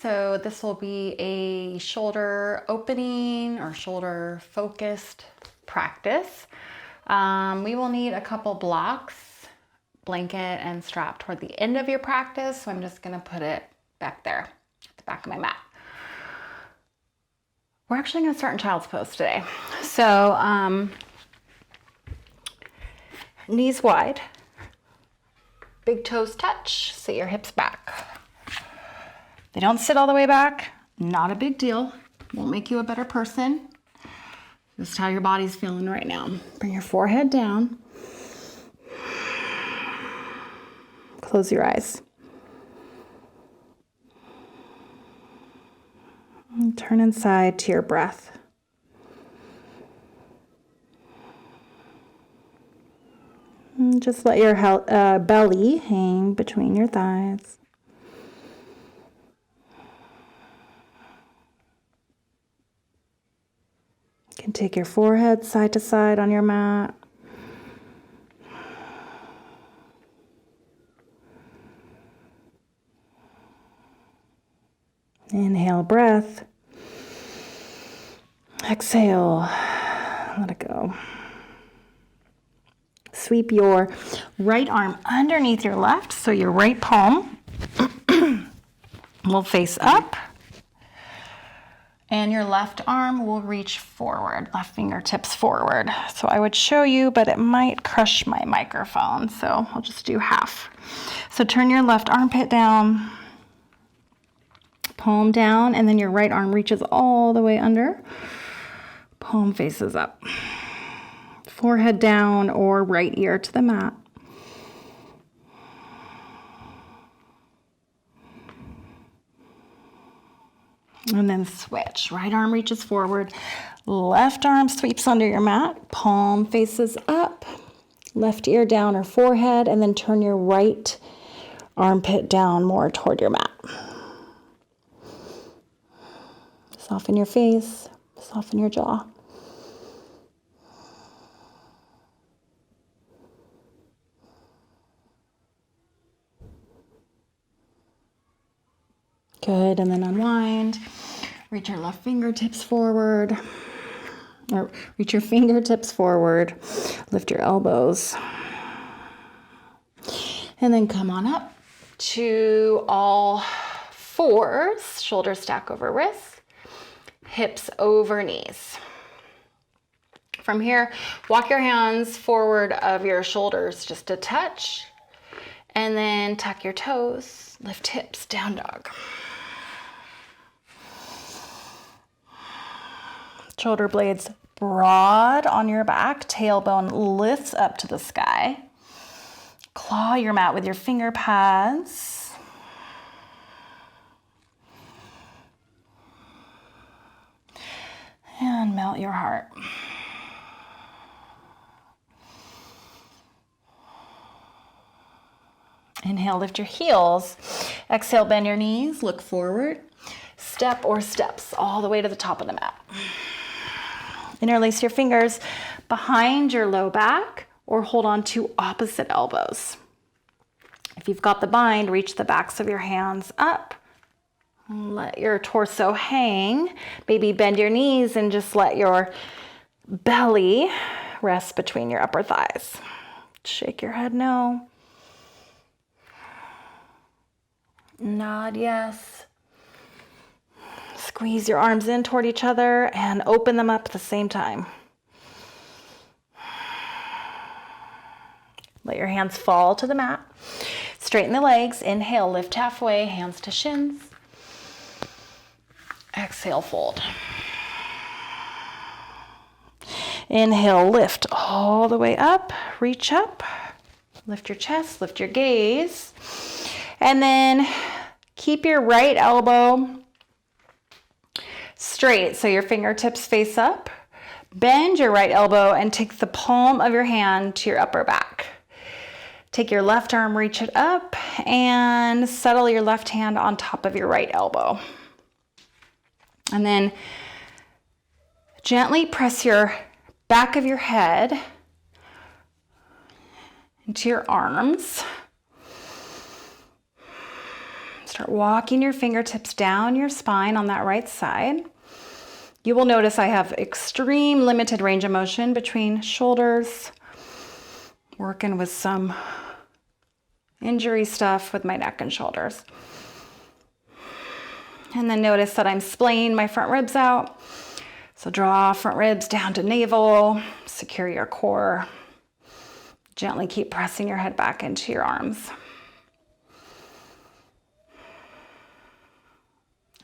So this will be a shoulder opening or shoulder focused practice. We will need a couple blocks, blanket and strap toward the end of your practice. So I'm just gonna put it back there at the back of my mat. We're actually gonna start in child's pose today. So knees wide, big toes touch, sit your hips back. They don't sit all the way back, not a big deal. Won't make you a better person. Just how your body's feeling right now. Bring your forehead down. Close your eyes. And turn inside to your breath. And just let your belly hang between your thighs. You can take your forehead side to side on your mat. Inhale, breath. Exhale, let it go. Sweep your right arm underneath your left, so your right palm will face up. And your left arm will reach forward, left fingertips forward. So I would show you, but it might crush my microphone, so I'll just do half. So turn your left armpit down, palm down, and then your right arm reaches all the way under. Palm faces up. Forehead down or right ear to the mat. And then switch. Right arm reaches forward. Left arm sweeps under your mat. Palm faces up. Left ear down or forehead. And then turn your right armpit down more toward your mat. Soften your face. Soften your jaw. Good, and then unwind. Reach your left fingertips forward. Or reach your fingertips forward. Lift your elbows. And then come on up to all fours. Shoulders stack over wrists. Hips over knees. From here, walk your hands forward of your shoulders just a touch. And then tuck your toes. Lift hips, down dog. Shoulder blades broad on your back. Tailbone lifts up to the sky. Claw your mat with your finger pads. And melt your heart. Inhale, lift your heels. Exhale, bend your knees, look forward. Step or steps all the way to the top of the mat. Interlace your fingers behind your low back or hold on to opposite elbows. If you've got the bind, reach the backs of your hands up. Let your torso hang. Maybe bend your knees and just let your belly rest between your upper thighs. Shake your head no. Nod yes. Squeeze your arms in toward each other and open them up at the same time. Let your hands fall to the mat. Straighten the legs. Inhale, lift halfway, hands to shins. Exhale, fold. Inhale, lift all the way up. Reach up. Lift your chest, lift your gaze. And then keep your right elbow straight, so your fingertips face up. Bend your right elbow and take the palm of your hand to your upper back. Take your left arm, reach it up, and settle your left hand on top of your right elbow. And then gently press your back of your head into your arms. Start walking your fingertips down your spine on that right side. You will notice I have extreme limited range of motion between shoulders, working with some injury stuff with my neck and shoulders. And then notice that I'm splaying my front ribs out. So draw front ribs down to navel, secure your core. Gently keep pressing your head back into your arms.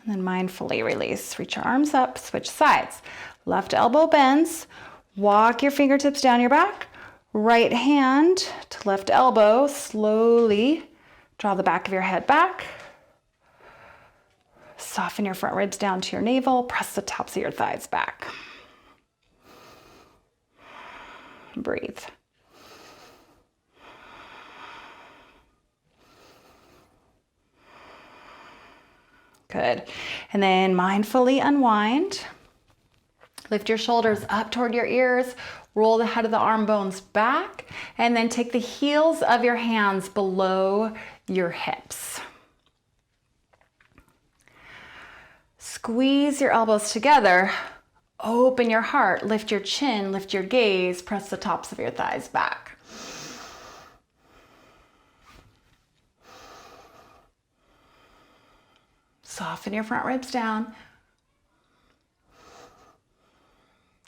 And then mindfully release. Reach your arms up, switch sides. Left elbow bends, walk your fingertips down your back. Right hand to left elbow, slowly draw the back of your head back. Soften your front ribs down to your navel, press the tops of your thighs back. Breathe. Good. And then mindfully unwind. Lift your shoulders up toward your ears, roll the head of the arm bones back, and then take the heels of your hands below your hips. Squeeze your elbows together, open your heart, lift your chin, lift your gaze, press the tops of your thighs back. Soften your front ribs down.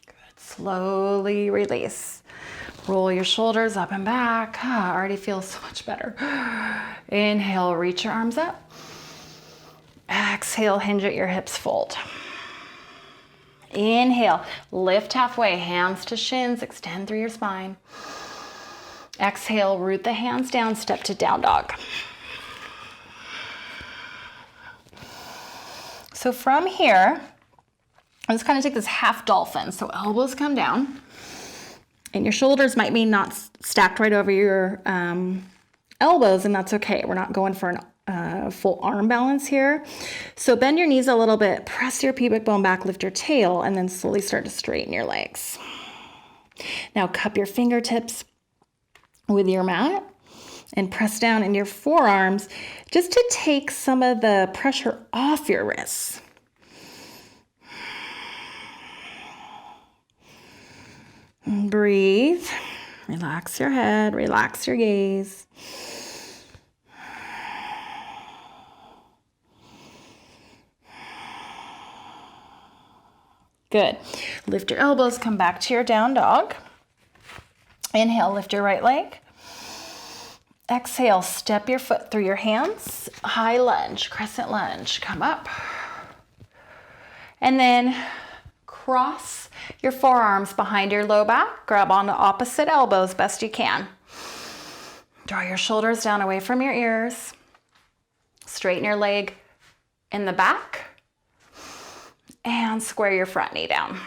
Good. Slowly release. Roll your shoulders up and back. Already feels so much better. Inhale, reach your arms up. Exhale, hinge at your hips, fold. Inhale, lift halfway, hands to shins, extend through your spine. Exhale, root the hands down, step to down dog. So from here, I'm just kind of take this half dolphin. So elbows come down, and your shoulders might be not stacked right over your elbows, and that's okay. We're not going for an full arm balance here. So bend your knees a little bit, press your pubic bone back, lift your tail, and then slowly start to straighten your legs. Now cup your fingertips with your mat and press down in your forearms just to take some of the pressure off your wrists. And breathe. Relax your head, relax your gaze. Good. Lift your elbows, come back to your down dog. Inhale, lift your right leg. Exhale, step your foot through your hands. High lunge, crescent lunge, come up. And then cross your forearms behind your low back. Grab onto opposite elbows best you can. Draw your shoulders down away from your ears. Straighten your leg in the back. And square your front knee down.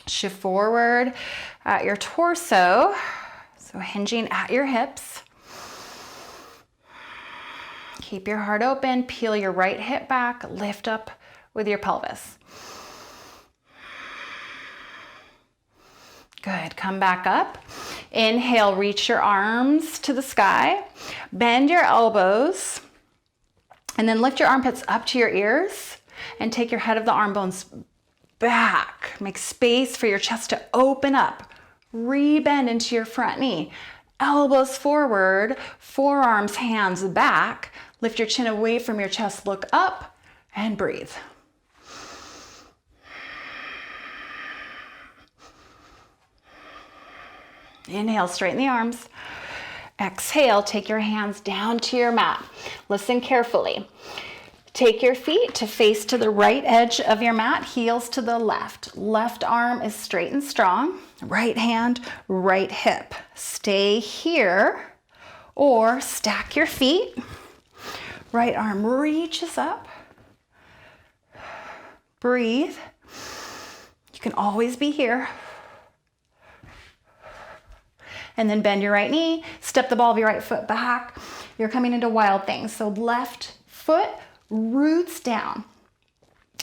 Shift forward at your torso. So hinging at your hips. Keep your heart open. Peel your right hip back. Lift up with your pelvis. Good. Come back up. Inhale, reach your arms to the sky. Bend your elbows. And then lift your armpits up to your ears. And take your head of the arm bones back. Make space for your chest to open up. Rebend into your front knee. Elbows forward, forearms, hands back. Lift your chin away from your chest, look up, and breathe. Inhale, straighten the arms. Exhale, take your hands down to your mat. Listen carefully. Take your feet to face to the right edge of your mat, heels to the left. Left arm is straight and strong. Right hand, right hip. Stay here or stack your feet. Right arm reaches up. Breathe. You can always be here. And then bend your right knee, step the ball of your right foot back. You're coming into wild things. So left foot roots down.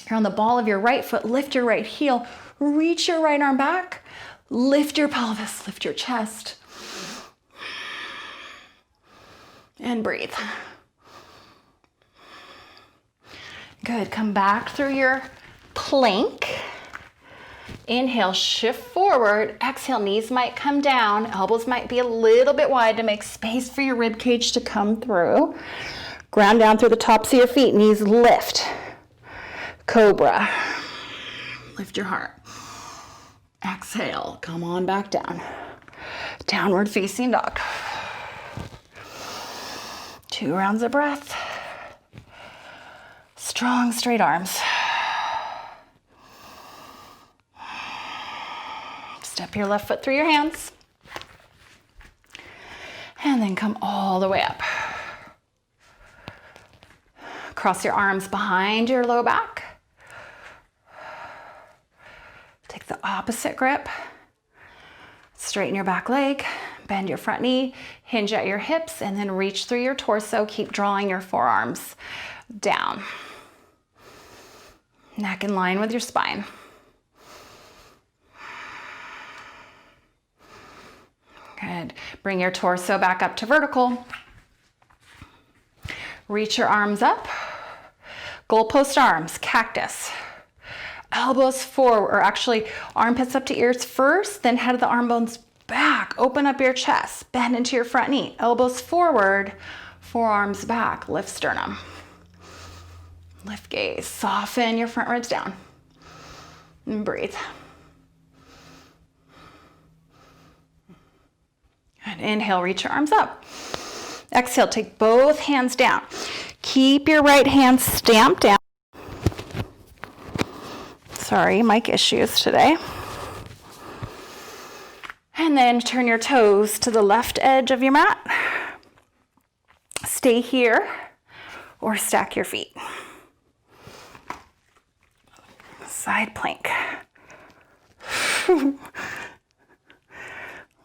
You're on the ball of your right foot, lift your right heel, reach your right arm back, lift your pelvis, lift your chest, and breathe. Good, come back through your plank. Inhale, shift forward. Exhale, knees might come down. Elbows might be a little bit wide to make space for your rib cage to come through. Ground down through the tops of your feet. Knees lift. Cobra. Lift your heart. Exhale, come on back down. Downward facing dog. 2 rounds of breath. Strong, straight arms. Step your left foot through your hands. And then come all the way up. Cross your arms behind your low back. Take the opposite grip. Straighten your back leg, bend your front knee, hinge at your hips, and then reach through your torso. Keep drawing your forearms down. Neck in line with your spine. Good. Bring your torso back up to vertical. Reach your arms up. Goalpost arms, cactus. Elbows forward, or actually armpits up to ears first, then head of the arm bones back. Open up your chest, bend into your front knee. Elbows forward, forearms back. Lift sternum. Lift gaze. Soften your front ribs down. And breathe. And inhale, reach your arms up. Exhale, take both hands down. Keep your right hand stamped down. Sorry, mic issues today. And then turn your toes to the left edge of your mat. Stay here or stack your feet. Side plank.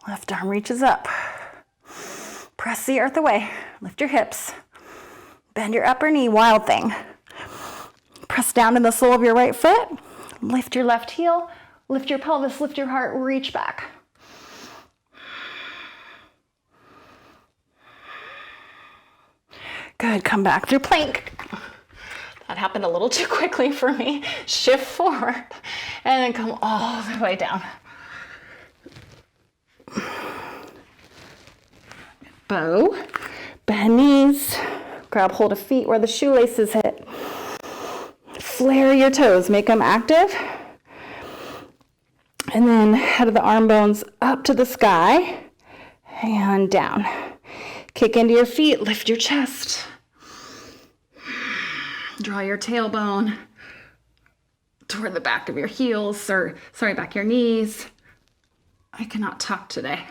Left arm reaches up. Press the earth away. Lift your hips. Bend your upper knee, wild thing. Press down to the sole of your right foot. Lift your left heel. Lift your pelvis, lift your heart, reach back. Good, come back through plank. That happened a little too quickly for me. Shift forward and then come all the way down. Bow, bend knees, grab hold of feet where the shoelaces hit. Flare your toes, make them active. And then head of the arm bones up to the sky and down. Kick into your feet, lift your chest. Draw your tailbone toward the back of your heels, back of your knees. I cannot talk today.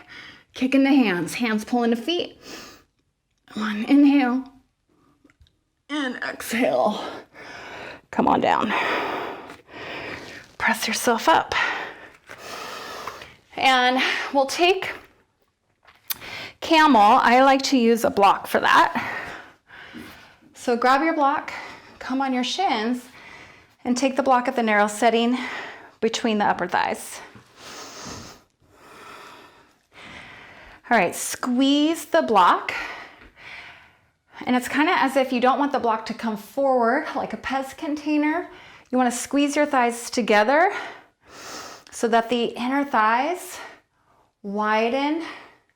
Kick into hands, hands pull into feet. 1, inhale, and exhale. Come on down. Press yourself up. And we'll take camel. I like to use a block for that. So grab your block, come on your shins, and take the block at the narrow setting between the upper thighs. All right, squeeze the block. And it's kind of as if you don't want the block to come forward like a Pez container. You want to squeeze your thighs together so that the inner thighs widen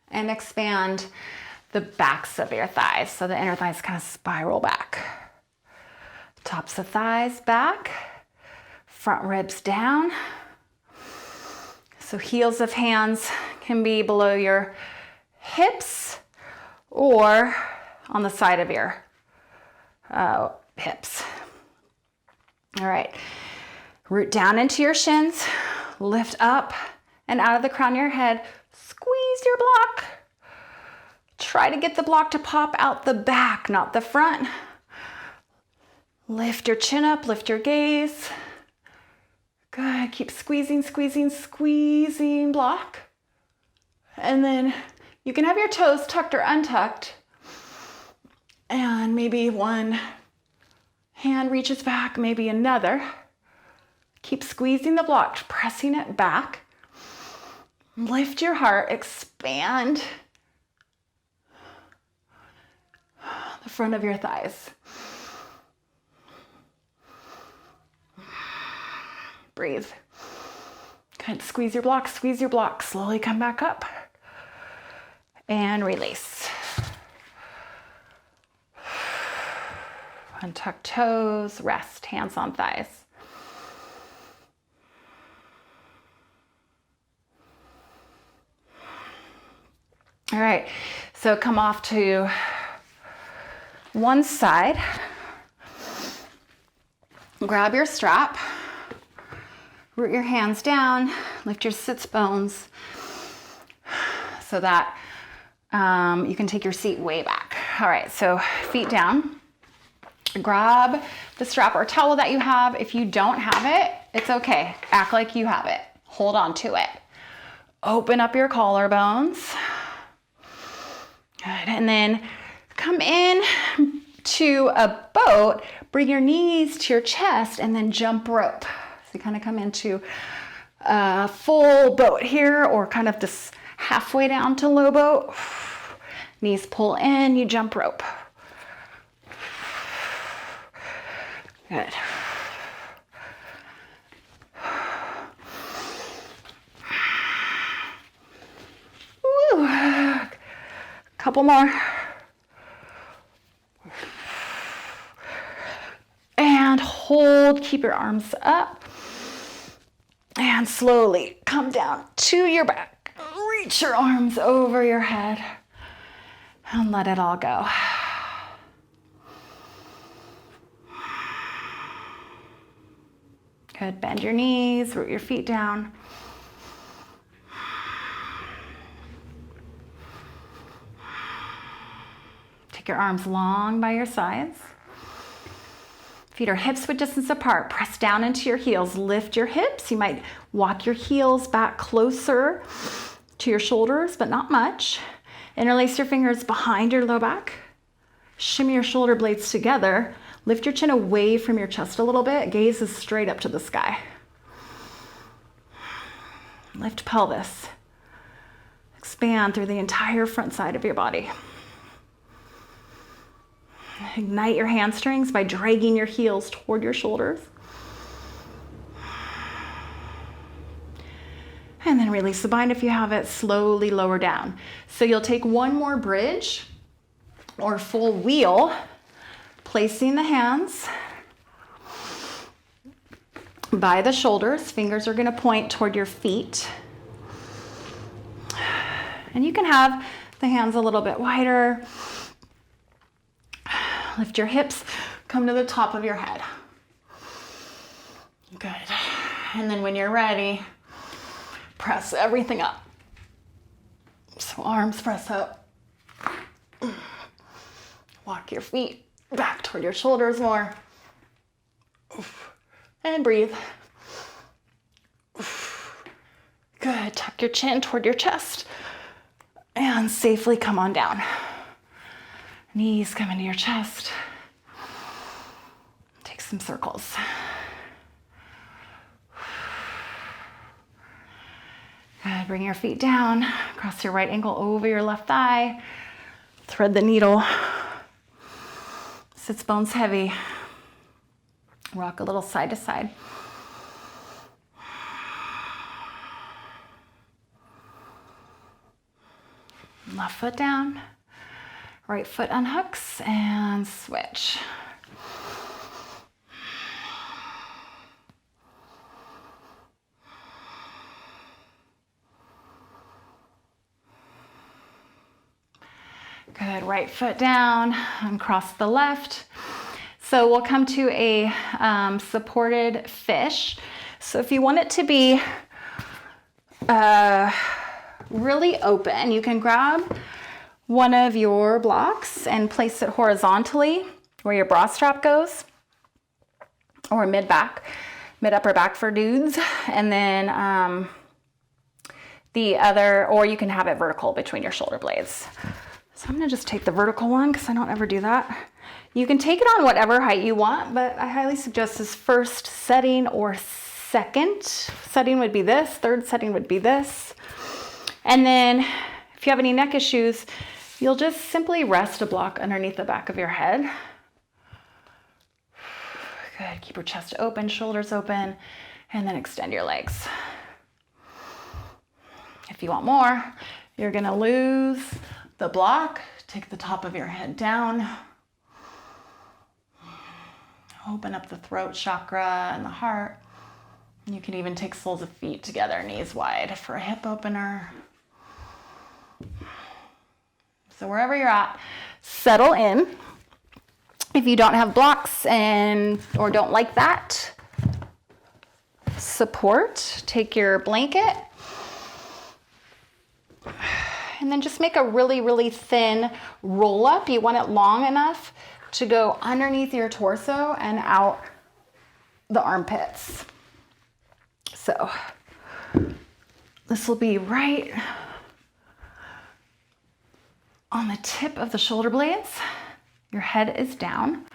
and expand the backs of your thighs. So the inner thighs kind of spiral back. Tops of thighs back, front ribs down. So heels of hands can be below your hips or on the side of your hips. All right, root down into your shins, lift up and out of the crown of your head, squeeze your block. Try to get the block to pop out the back, not the front. Lift your chin up, lift your gaze. Good, keep squeezing, squeezing, squeezing block. And then you can have your toes tucked or untucked. And maybe one hand reaches back, maybe another. Keep squeezing the block, pressing it back. Lift your heart, expand the front of your thighs. Breathe. Good. Squeeze your blocks, squeeze your blocks. Slowly come back up. And release. Untuck toes, rest, hands on thighs. All right, so come off to one side. Grab your strap, root your hands down, lift your sits bones so that you can take your seat way back. All right, so feet down. Grab the strap or towel that you have. If you don't have it, it's okay. Act like you have it. Hold on to it. Open up your collarbones. Good, and then come in to a boat. Bring your knees to your chest and then jump rope. So you kind of come into a full boat here, or kind of just halfway down to low boat. Knees pull in, you jump rope. Good. Woo. Couple more. And hold, keep your arms up. And slowly come down to your back. Reach your arms over your head and let it all go. Good, bend your knees, root your feet down. Take your arms long by your sides. Feet are hips width distance apart. Press down into your heels. Lift your hips. You might walk your heels back closer to your shoulders, but not much. Interlace your fingers behind your low back. Shimmy your shoulder blades together. Lift your chin away from your chest a little bit. Gaze is straight up to the sky. Lift pelvis. Expand through the entire front side of your body. Ignite your hamstrings by dragging your heels toward your shoulders. And then release the bind if you have it. Slowly lower down. So you'll take one more bridge or full wheel, placing the hands by the shoulders. Fingers are going to point toward your feet. And you can have the hands a little bit wider. Lift your hips, come to the top of your head. Good. And then when you're ready, press everything up. So arms press up. Walk your feet back toward your shoulders more. And breathe. Good. Tuck your chin toward your chest. And safely come on down. Knees come into your chest. Take some circles. Good. Bring your feet down. Cross your right ankle over your left thigh. Thread the needle. Sits bones heavy. Rock a little side to side. Left foot down. Right foot unhooks and switch. Good, right foot down, uncross the left. So we'll come to a supported fish. So if you want it to be really open, you can grab one of your blocks and place it horizontally where your bra strap goes, or mid-upper back for dudes. And then the other, or you can have it vertical between your shoulder blades. So I'm gonna just take the vertical one because I don't ever do that. You can take it on whatever height you want, but I highly suggest this first setting or second setting would be this, third setting would be this. And then if you have any neck issues, you'll just simply rest a block underneath the back of your head. Good, keep your chest open, shoulders open, and then extend your legs. If you want more, you're gonna lose the block. Take the top of your head down. Open up the throat chakra and the heart. You can even take soles of feet together, knees wide for a hip opener. So wherever you're at, settle in. If you don't have blocks or don't like that support, take your blanket and then just make a really, really thin roll up. You want it long enough to go underneath your torso and out the armpits. So this will be right on the tip of the shoulder blades. Your head is down.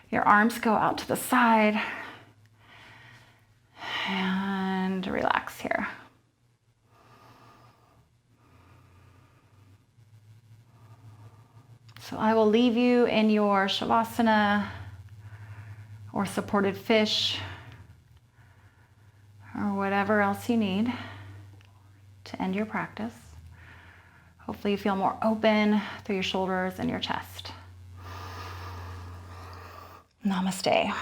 Your arms go out to the side. And relax here. So I will leave you in your Shavasana or supported fish or whatever else you need to end your practice. Hopefully you feel more open through your shoulders and your chest. Namaste.